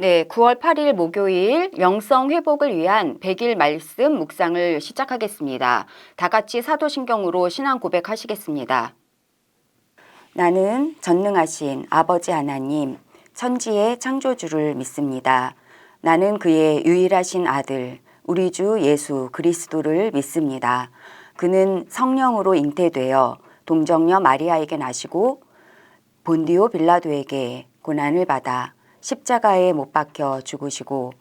네, 9월 8일 목요일 영성 회복을 위한 100일 말씀 묵상을 시작하겠습니다. 다 같이 사도신경으로 신앙 고백하시겠습니다. 나는 전능하신 아버지 하나님, 천지의 창조주를 믿습니다. 나는 그의 유일하신 아들, 우리 주 예수 그리스도를 믿습니다. 그는 성령으로 잉태되어 동정녀 마리아에게 나시고 본디오 빌라도에게 고난을 받아 십자가에 못 박혀 죽으시고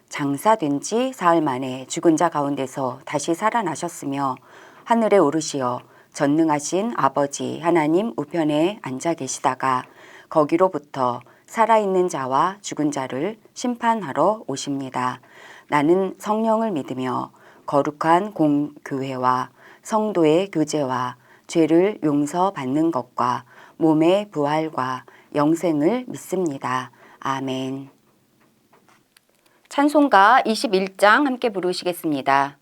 장사된 지 사흘 만에 죽은 자 가운데서 다시 살아나셨으며 하늘에 오르시어 전능하신 아버지 하나님 우편에 앉아 계시다가 거기로부터 살아있는 자와 죽은 자를 심판하러 오십니다. 나는 성령을 믿으며 거룩한 공교회와 성도의 교제와 죄를 용서받는 것과 몸의 부활과 영생을 믿습니다. 아멘. 찬송가 21장 함께 부르시겠습니다.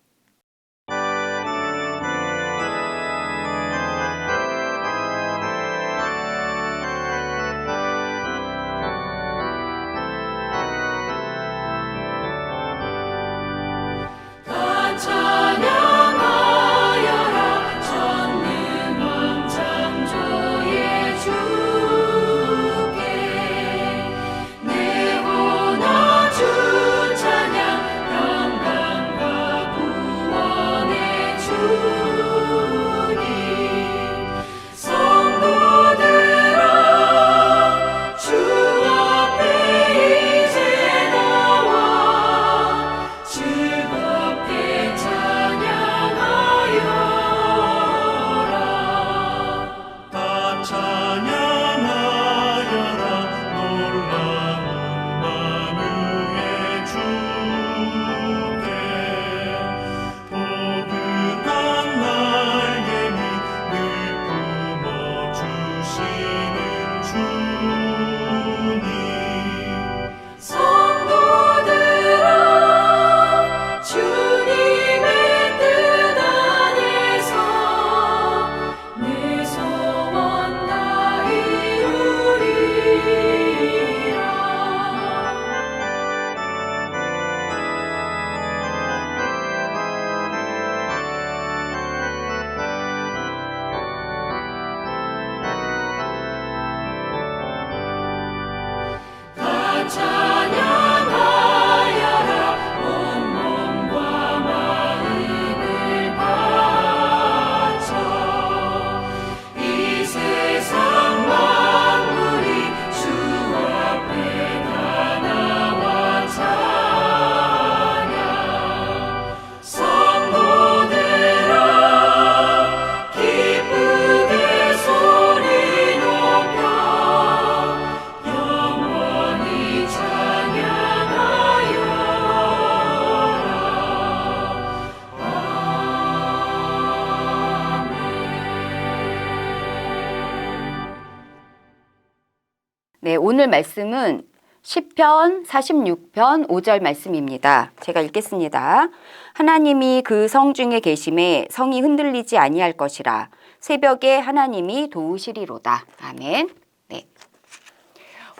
네, 오늘 말씀은 시편 46편 5절 말씀입니다. 제가 읽겠습니다. 하나님이 그 성 중에 계심에 성이 흔들리지 아니할 것이라. 새벽에 하나님이 도우시리로다. 아멘. 네.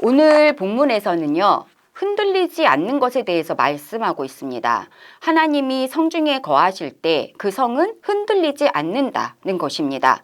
오늘 본문에서는요. 흔들리지 않는 것에 대해서 말씀하고 있습니다. 하나님이 성 중에 거하실 때 그 성은 흔들리지 않는다는 것입니다.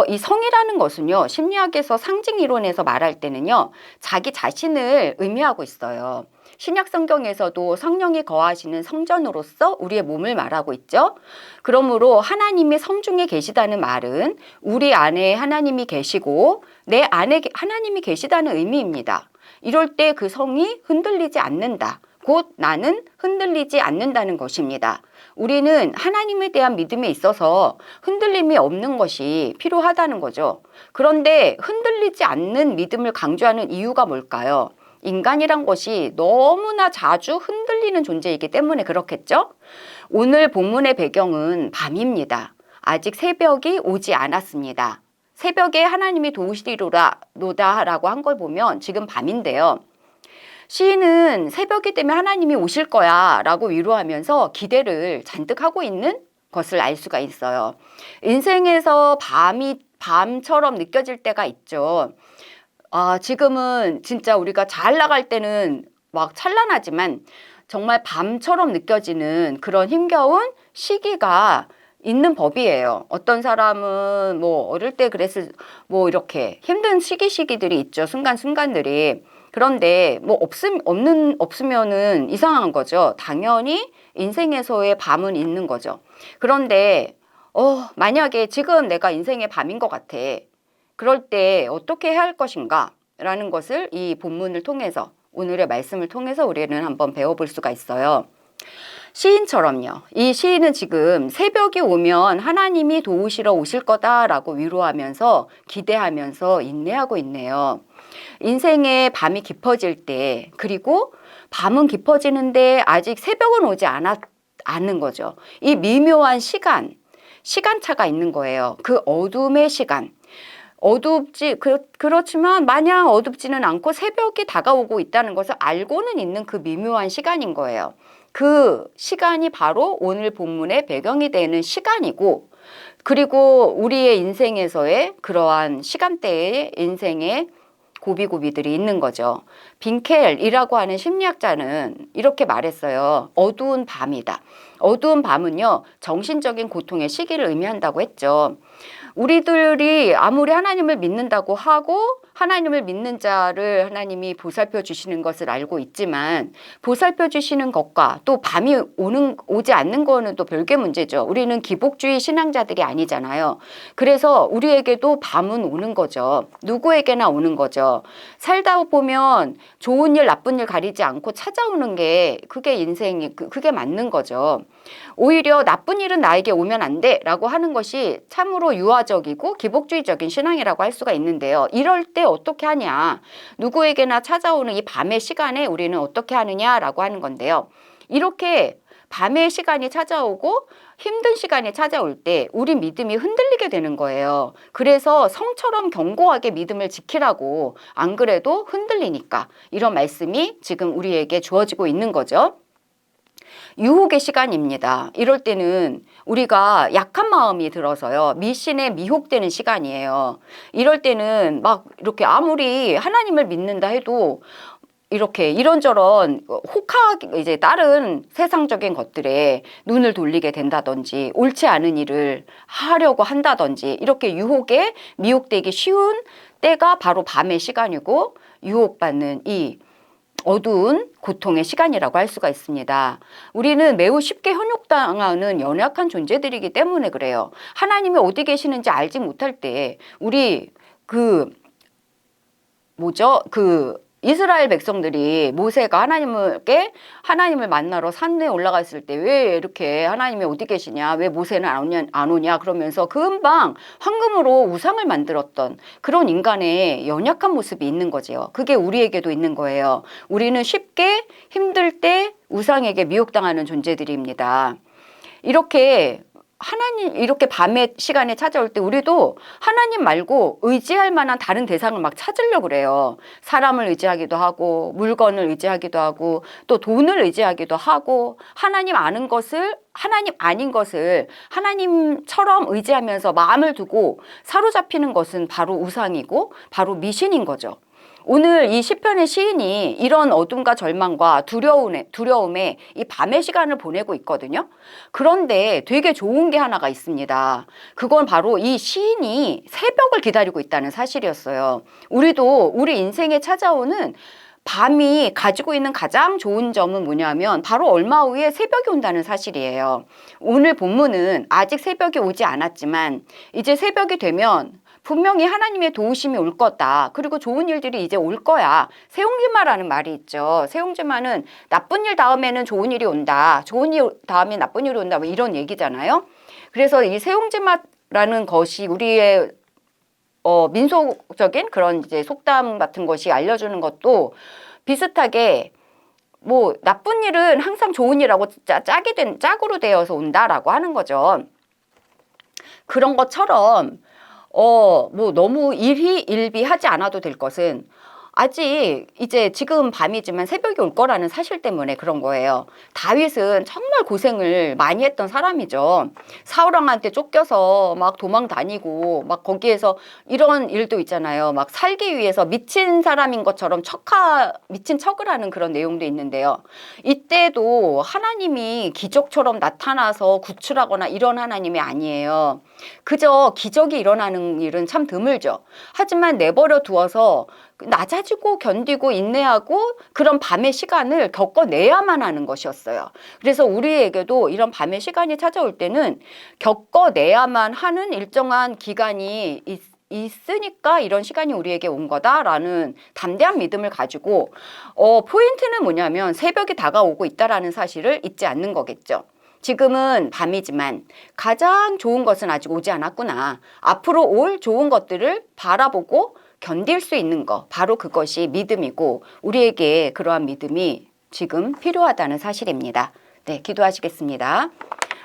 이 성이라는 것은요, 심리학에서 상징 이론에서 말할 때는요, 자기 자신을 의미하고 있어요. 신약 성경에서도 성령이 거하시는 성전으로서 우리의 몸을 말하고 있죠. 그러므로 하나님이 성 중에 계시다는 말은 우리 안에 하나님이 계시고 내 안에 하나님이 계시다는 의미입니다. 이럴 때 그 성이 흔들리지 않는다. 곧 나는 흔들리지 않는다는 것입니다. 우리는 하나님에 대한 믿음에 있어서 흔들림이 없는 것이 필요하다는 거죠. 그런데 흔들리지 않는 믿음을 강조하는 이유가 뭘까요? 인간이란 것이 너무나 자주 흔들리는 존재이기 때문에 그렇겠죠? 오늘 본문의 배경은 밤입니다. 아직 새벽이 오지 않았습니다. 새벽에 하나님이 도우시리로다라고 한 걸 보면 지금 밤인데요. 시인은 새벽이 되면 하나님이 오실 거야 라고 위로하면서 기대를 잔뜩 하고 있는 것을 알 수가 있어요. 인생에서 밤처럼 느껴질 때가 있죠. 지금은 진짜 우리가 잘 나갈 때는 막 찬란하지만 정말 밤처럼 느껴지는 그런 힘겨운 시기가 있는 법이에요. 어떤 사람은 뭐 어릴 때 그랬을 뭐 이렇게 힘든 시기들이 있죠. 순간순간들이. 그런데 뭐 없으면은 이상한 거죠. 당연히 인생에서의 밤은 있는 거죠. 그런데 만약에 지금 내가 인생의 밤인 것 같아. 그럴 때 어떻게 해야 할 것인가? 라는 것을 이 본문을 통해서 오늘의 말씀을 통해서 우리는 한번 배워볼 수가 있어요. 시인처럼요. 이 시인은 지금 새벽이 오면 하나님이 도우시러 오실 거다라고 위로하면서 기대하면서 인내하고 있네요. 인생의 밤이 깊어질 때 그리고 밤은 깊어지는데 아직 새벽은 오지 않은 거죠. 이 미묘한 시간차가 있는 거예요. 그 어둠의 시간. 그렇지만 마냥 어둡지는 않고 새벽이 다가오고 있다는 것을 알고는 있는 그 미묘한 시간인 거예요. 그 시간이 바로 오늘 본문의 배경이 되는 시간이고, 그리고 우리의 인생에서의 그러한 시간대의 인생의 고비고비들이 있는 거죠. 빈켈이라고 하는 심리학자는 이렇게 말했어요. 어두운 밤이다. 어두운 밤은요, 정신적인 고통의 시기를 의미한다고 했죠. 우리들이 아무리 하나님을 믿는다고 하고 하나님을 믿는 자를 하나님이 보살펴 주시는 것을 알고 있지만 보살펴 주시는 것과 또 밤이 오지 않는 거는 또 별개 문제죠. 우리는 기복주의 신앙자들이 아니잖아요. 그래서 우리에게도 밤은 오는 거죠. 누구에게나 오는 거죠. 살다 보면 좋은 일 나쁜 일 가리지 않고 찾아오는 게 그게 인생이 그게 맞는 거죠. 오히려 나쁜 일은 나에게 오면 안 돼 라고 하는 것이 참으로 유아적이고 기복주의적인 신앙이라고 할 수가 있는데요. 이럴 때 어떻게 하냐, 누구에게나 찾아오는 이 밤의 시간에 우리는 어떻게 하느냐라고 하는 건데요. 이렇게 밤의 시간이 찾아오고 힘든 시간이 찾아올 때 우리 믿음이 흔들리게 되는 거예요. 그래서 성처럼 견고하게 믿음을 지키라고, 안 그래도 흔들리니까 이런 말씀이 지금 우리에게 주어지고 있는 거죠. 유혹의 시간입니다. 이럴 때는 우리가 약한 마음이 들어서요, 미신에 미혹되는 시간이에요. 이럴 때는 막 이렇게 아무리 하나님을 믿는다 해도 이렇게 이런저런 이제 다른 세상적인 것들에 눈을 돌리게 된다든지 옳지 않은 일을 하려고 한다든지 이렇게 유혹에 미혹되기 쉬운 때가 바로 밤의 시간이고, 유혹받는 이 어두운 고통의 시간이라고 할 수가 있습니다. 우리는 매우 쉽게 현혹당하는 연약한 존재들이기 때문에 그래요. 하나님이 어디 계시는지 알지 못할 때 우리 이스라엘 백성들이 모세가 하나님을 만나러 산에 올라갔을 때 왜 이렇게 하나님이 어디 계시냐, 왜 모세는 안 오냐 그러면서 금방 황금으로 우상을 만들었던 그런 인간의 연약한 모습이 있는 거죠. 그게 우리에게도 있는 거예요. 우리는 쉽게 힘들 때 우상에게 미혹당하는 존재들입니다. 이렇게 밤의 시간에 찾아올 때 우리도 하나님 말고 의지할 만한 다른 대상을 막 찾으려고 그래요. 사람을 의지하기도 하고, 물건을 의지하기도 하고, 또 돈을 의지하기도 하고, 하나님 아닌 것을 하나님처럼 의지하면서 마음을 두고 사로잡히는 것은 바로 우상이고, 바로 미신인 거죠. 오늘 이 시편의 시인이 이런 어둠과 절망과 두려움에 이 밤의 시간을 보내고 있거든요. 그런데 되게 좋은 게 하나가 있습니다. 그건 바로 이 시인이 새벽을 기다리고 있다는 사실이었어요. 우리도 우리 인생에 찾아오는 밤이 가지고 있는 가장 좋은 점은 뭐냐면 바로 얼마 후에 새벽이 온다는 사실이에요. 오늘 본문은 아직 새벽이 오지 않았지만 이제 새벽이 되면 분명히 하나님의 도우심이 올 거다. 그리고 좋은 일들이 이제 올 거야. 세옹지마라는 말이 있죠. 세옹지마는 나쁜 일 다음에는 좋은 일이 온다. 좋은 일 다음에 나쁜 일이 온다. 뭐 이런 얘기잖아요. 그래서 이 세옹지마라는 것이 우리의 민속적인 그런 이제 속담 같은 것이 알려주는 것도 비슷하게 뭐 나쁜 일은 항상 좋은 일하고 짝으로 되어서 온다라고 하는 거죠. 그런 것처럼 뭐 너무 일희일비하지 않아도 될 것은 아직 이제 지금 밤이지만 새벽이 올 거라는 사실 때문에 그런 거예요. 다윗은 정말 고생을 많이 했던 사람이죠. 사울왕한테 쫓겨서 막 도망 다니고 막 거기에서 이런 일도 있잖아요. 막 살기 위해서 미친 사람인 것처럼 미친 척을 하는 그런 내용도 있는데요. 이때도 하나님이 기적처럼 나타나서 구출하거나 이런 하나님이 아니에요. 그저 기적이 일어나는 일은 참 드물죠. 하지만 내버려 두어서 낮아지고 견디고 인내하고 그런 밤의 시간을 겪어내야만 하는 것이었어요. 그래서 우리에게도 이런 밤의 시간이 찾아올 때는 겪어내야만 하는 일정한 기간이 있으니까 이런 시간이 우리에게 온 거다라는 담대한 믿음을 가지고 포인트는 뭐냐면 새벽이 다가오고 있다라는 사실을 잊지 않는 거겠죠. 지금은 밤이지만 가장 좋은 것은 아직 오지 않았구나. 앞으로 올 좋은 것들을 바라보고 견딜 수 있는 거, 바로 그것이 믿음이고 우리에게 그러한 믿음이 지금 필요하다는 사실입니다. 네, 기도하시겠습니다.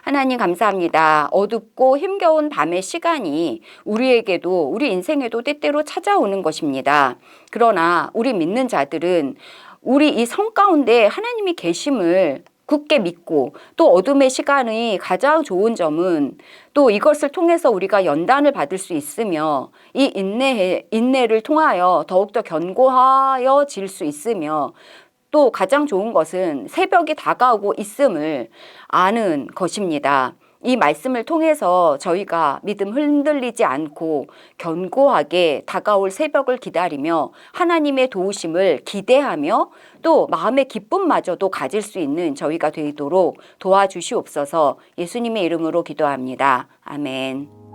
하나님 감사합니다. 어둡고 힘겨운 밤의 시간이 우리에게도 우리 인생에도 때때로 찾아오는 것입니다. 그러나 우리 믿는 자들은 우리 이 성 가운데 하나님이 계심을 굳게 믿고 또 어둠의 시간이 가장 좋은 점은 또 이것을 통해서 우리가 연단을 받을 수 있으며 이 인내를 통하여 더욱더 견고하여질 수 있으며 또 가장 좋은 것은 새벽이 다가오고 있음을 아는 것입니다. 이 말씀을 통해서 저희가 믿음 흔들리지 않고 견고하게 다가올 새벽을 기다리며 하나님의 도우심을 기대하며 또 마음의 기쁨마저도 가질 수 있는 저희가 되도록 도와주시옵소서. 예수님의 이름으로 기도합니다. 아멘.